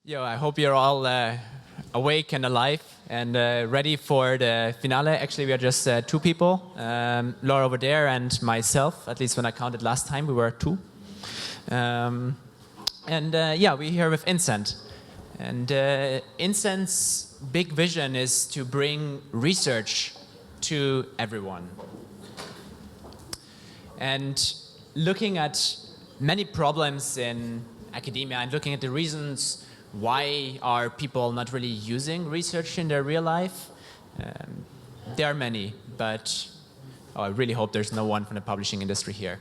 Yo, I hope you're all awake and alive and ready for the finale. Actually, we are just two people, Laura over there and myself. At least when I counted last time, we were two. Yeah, we're here with Incend. And Incend's big vision is to bring research to everyone. And looking at many problems in academia and looking at the reasons why are people not really using research in their real life, there are many, but I really hope there's no one from the publishing industry here.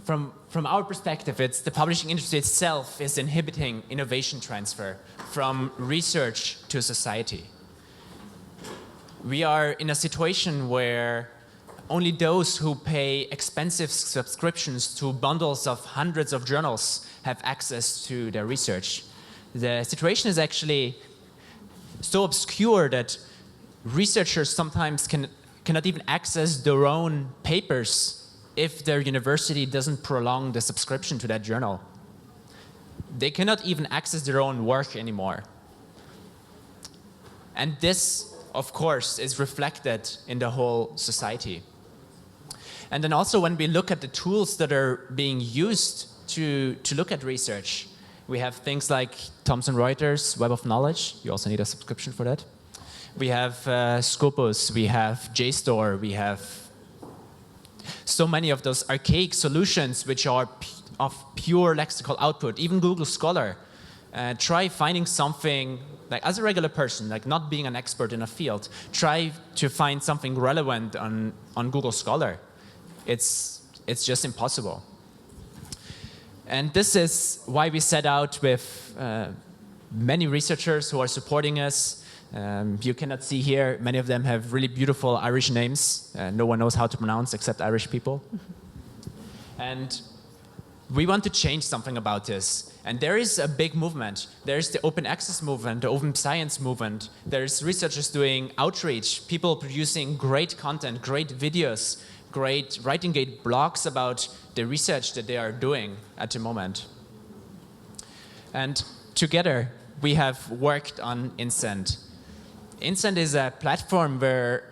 From our perspective, it's the publishing industry itself is inhibiting innovation transfer from research to society. We are in a situation where only those who pay expensive subscriptions to bundles of hundreds of journals have access to their research. The situation is actually so obscure that researchers sometimes cannot even access their own papers if their university doesn't prolong the subscription to that journal. They cannot even access their own work anymore. And this, of course, is reflected in the whole society. And then also when we look at the tools that are being used to look at research, we have things like Thomson Reuters, Web of Knowledge. You also need a subscription for that. We have Scopus, we have JSTOR, we have so many of those archaic solutions which are of pure lexical output. Even Google Scholar. Try finding something, like as a regular person, like not being an expert in a field, try to find something relevant on Google Scholar. It's just impossible. And this is why we set out with many researchers who are supporting us. You cannot see here, many of them have really beautiful Irish names. No one knows how to pronounce except Irish people. And we want to change something about this. And there is a big movement. There's the open access movement, the open science movement. There's researchers doing outreach, people producing great content, great videos, writing great blogs about the research that they are doing at the moment. And together, we have worked on Incend. Incend is a platform where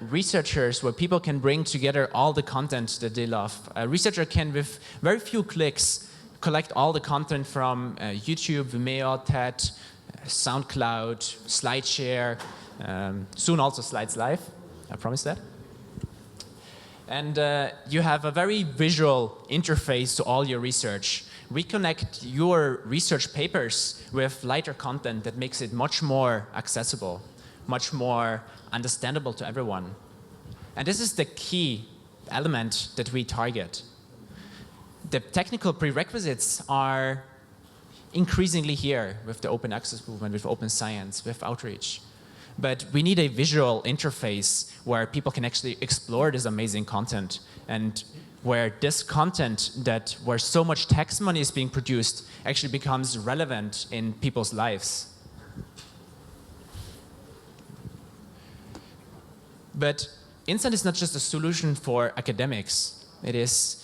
people can bring together all the content that they love. A researcher can, with very few clicks, collect all the content from YouTube, Vimeo, TED, SoundCloud, SlideShare, soon also Slides Live, I promise that. And you have a very visual interface to all your research. We connect your research papers with lighter content that makes it much more accessible, much more understandable to everyone. And this is the key element that we target. The technical prerequisites are increasingly here with the open access movement, with open science, with outreach. But we need a visual interface where people can actually explore this amazing content, and where this content where so much tax money is being produced actually becomes relevant in people's lives. But Incend is not just a solution for academics. It is,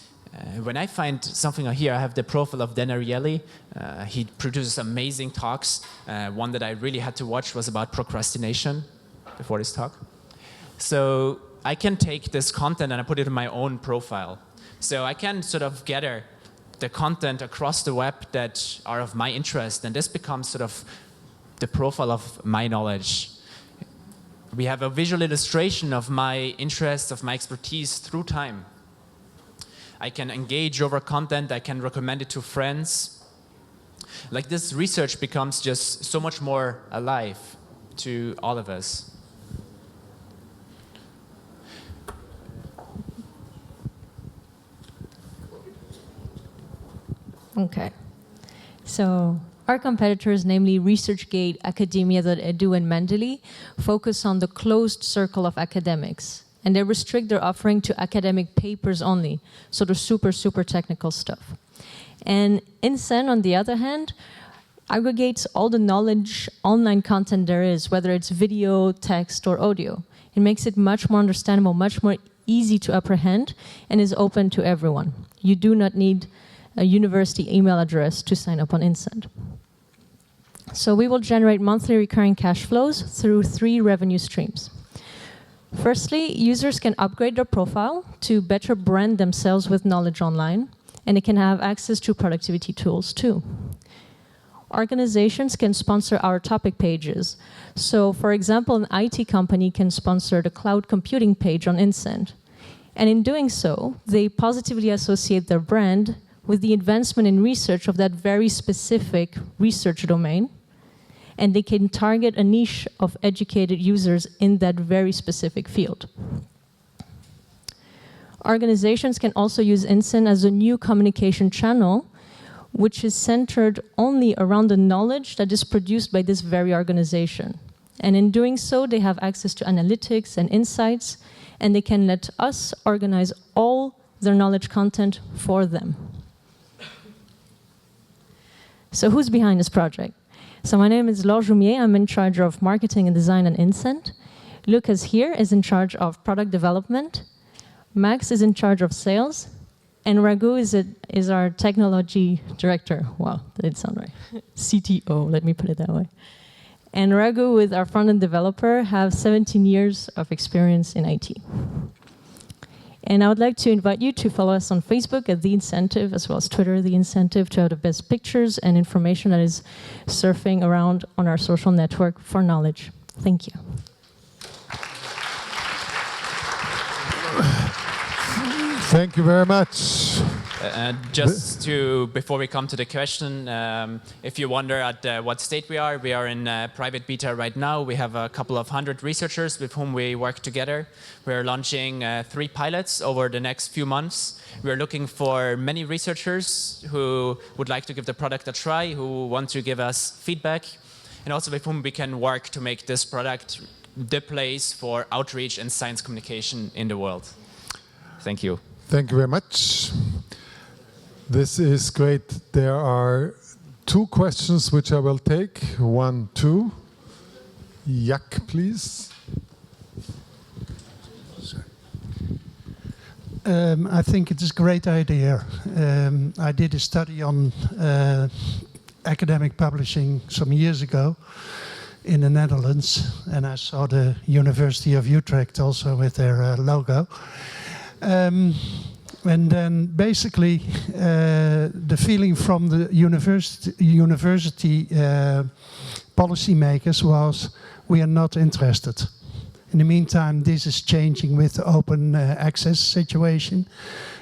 when I find something here, I have the profile of Dan Ariely. He produces amazing talks. One that I really had to watch was about procrastination before this talk. So I can take this content and I put it in my own profile. So I can sort of gather the content across the web that are of my interest, and this becomes sort of the profile of my knowledge. We have a visual illustration of my interests, of my expertise through time. I can engage over content, I can recommend it to friends. Like, this research becomes just so much more alive to all of us. Okay. So our competitors, namely ResearchGate, Academia.edu, and Mendeley, focus on the closed circle of academics. And they restrict their offering to academic papers only, so the super, super technical stuff. And Incend, on the other hand, aggregates all the knowledge, online content there is, whether it's video, text, or audio. It makes it much more understandable, much more easy to apprehend, and is open to everyone. You do not need a university email address to sign up on Incend. So we will generate monthly recurring cash flows through 3 revenue streams. Firstly, users can upgrade their profile to better brand themselves with knowledge online, and they can have access to productivity tools too. Organizations can sponsor our topic pages. So, for example, an IT company can sponsor the cloud computing page on Incend. And in doing so, they positively associate their brand with the advancement in research of that very specific research domain. And they can target a niche of educated users in that very specific field. Organizations can also use Incend as a new communication channel, which is centered only around the knowledge that is produced by this very organization. And in doing so, they have access to analytics and insights, and they can let us organize all their knowledge content for them. So who's behind this project? So my name is Laure Joumier. I'm in charge of marketing and design at Incend. Lucas here is in charge of product development. Max is in charge of sales. And Raghu is our technology director. Wow, that did sound right. CTO, let me put it that way. And Raghu, with our front-end developer, have 17 years of experience in IT. And I would like to invite you to follow us on Facebook at The Incentive, as well as Twitter, The Incentive, to have the best pictures and information that is surfing around on our social network for knowledge. Thank you. Thank you very much. Just to, before we come to the question, if you wonder at what state we are in private beta right now. We have a couple of 100 researchers with whom we work together. We're launching 3 pilots over the next few months. We're looking for many researchers who would like to give the product a try, who want to give us feedback, and also with whom we can work to make this product the place for outreach and science communication in the world. Thank you. Thank you very much. This is great. There are 2 questions which I will take. 1, 2. Jack, please. I think it is a great idea. I did a study on academic publishing some years ago in the Netherlands, and I saw the University of Utrecht also with their logo. And then basically the feeling from the university policymakers was, we are not interested. In the meantime, this is changing with the open access situation.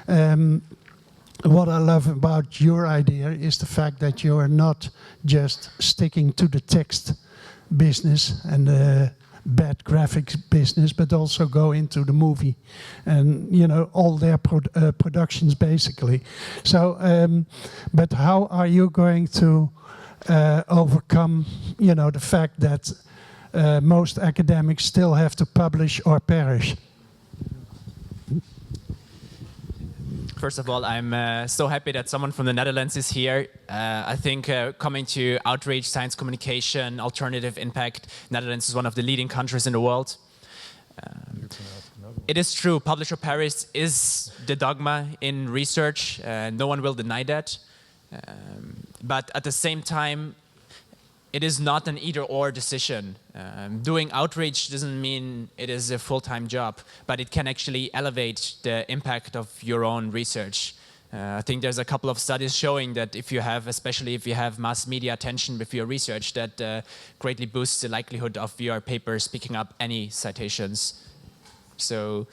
What I love about your idea is the fact that you are not just sticking to the text business and the bad graphics business, but also go into the movie and, you know, all their productions basically. So, but how are you going to overcome, you know, the fact that most academics still have to publish or perish? First of all, I'm so happy that someone from the Netherlands is here. I think coming to outreach, science communication, alternative impact, Netherlands is one of the leading countries in the world. It is true, publish or perish is the dogma in research. No one will deny that. But at the same time, it is not an either-or decision. Doing outreach doesn't mean it is a full-time job, but it can actually elevate the impact of your own research. I think there's a couple of studies showing that if you have, especially if you have mass media attention with your research, that greatly boosts the likelihood of your papers picking up any citations. So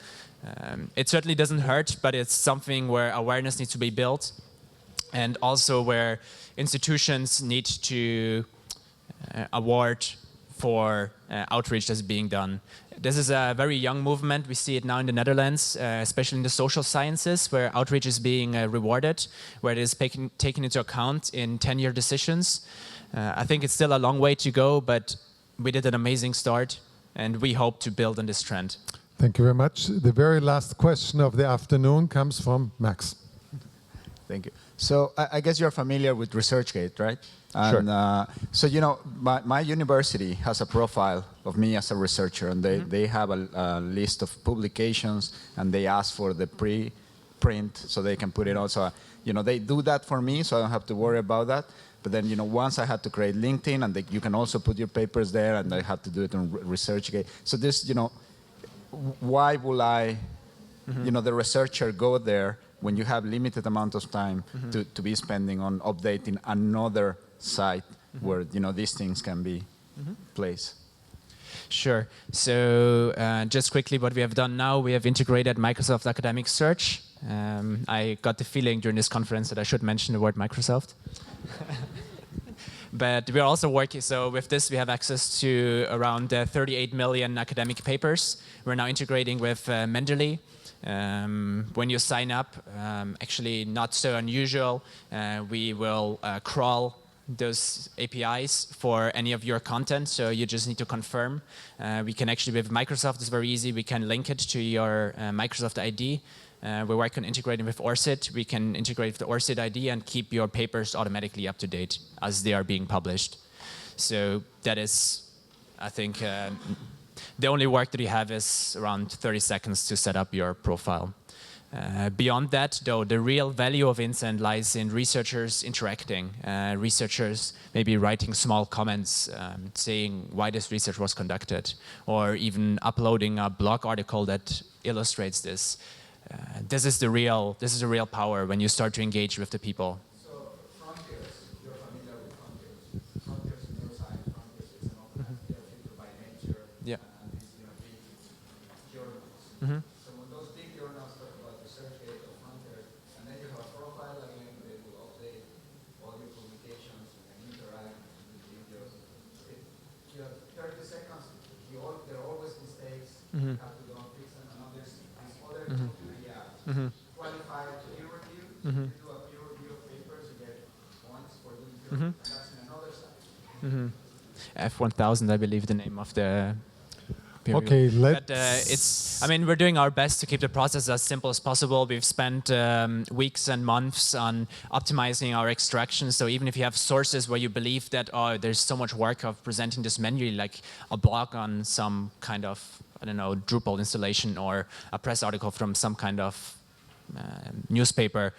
it certainly doesn't hurt, but it's something where awareness needs to be built, and also where institutions need to award for outreach that's being done. This is a very young movement. We see it now in the Netherlands, especially in the social sciences, where outreach is being rewarded, where it is taken into account in 10-year decisions. I think it's still a long way to go, but we did an amazing start, and we hope to build on this trend. Thank you very much. The very last question of the afternoon comes from Max. Thank you. So I guess you're familiar with ResearchGate, right? And, Sure. So, you know, my university has a profile of me as a researcher, and they have a list of publications, and they ask for the pre-print so they can put it on. So, you know, they do that for me, so I don't have to worry about that. But then, once I had to create LinkedIn, and you can also put your papers there, and I had to do it on ResearchGate. So this, why will I, the researcher go there when you have limited amount of time to be spending on updating another site where, these things can be placed? Sure. So just quickly, what we have done now, we have integrated Microsoft Academic Search. I got the feeling during this conference that I should mention the word Microsoft. But we're also working, so with this we have access to around 38 million academic papers. We're now integrating with Mendeley. When you sign up, actually not so unusual, we will crawl those APIs for any of your content, so you just need to confirm. We can actually, with Microsoft, it's very easy, we can link it to your Microsoft ID. We're working on integrating with ORCID. We can integrate with the ORCID ID and keep your papers automatically up to date as they are being published. So that is, I think, the only work that you have is around 30 seconds to set up your profile. Beyond that, though, the real value of Incend lies in researchers interacting, researchers maybe writing small comments, saying why this research was conducted, or even uploading a blog article that illustrates this. This is the real power when you start to engage with the people. So Frontiers, you're familiar with Frontiers. Frontiers in neuroscience, Frontiers is an open filter by nature. Yeah. And these big journals. So when those big journals talk about ResearchGate or Frontiers, and then you have a profile again, they will update all your publications, you can interact with videos. You have 30 seconds, there are always mistakes, you have to go and fix them, and now there's these other qualified peer review. You do a peer review of papers, you get points for doing peer review, and that's in another site. F1000, I believe, the name of the peer review. Okay, let's... But I mean, we're doing our best to keep the process as simple as possible. We've spent weeks and months on optimizing our extraction. So even if you have sources where you believe that, oh, there's so much work of presenting this manually, like a blog on some kind of, I don't know, Drupal installation or a press article from some kind of newspaper,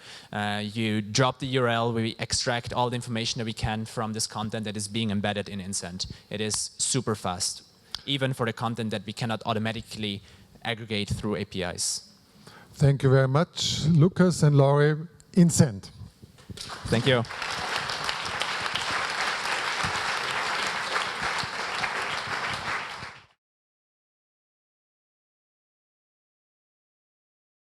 you drop the URL, we extract all the information that we can from this content that is being embedded in Incend. It is super fast, even for the content that we cannot automatically aggregate through APIs. Thank you very much, Lucas and Laurie. Incend. Thank you.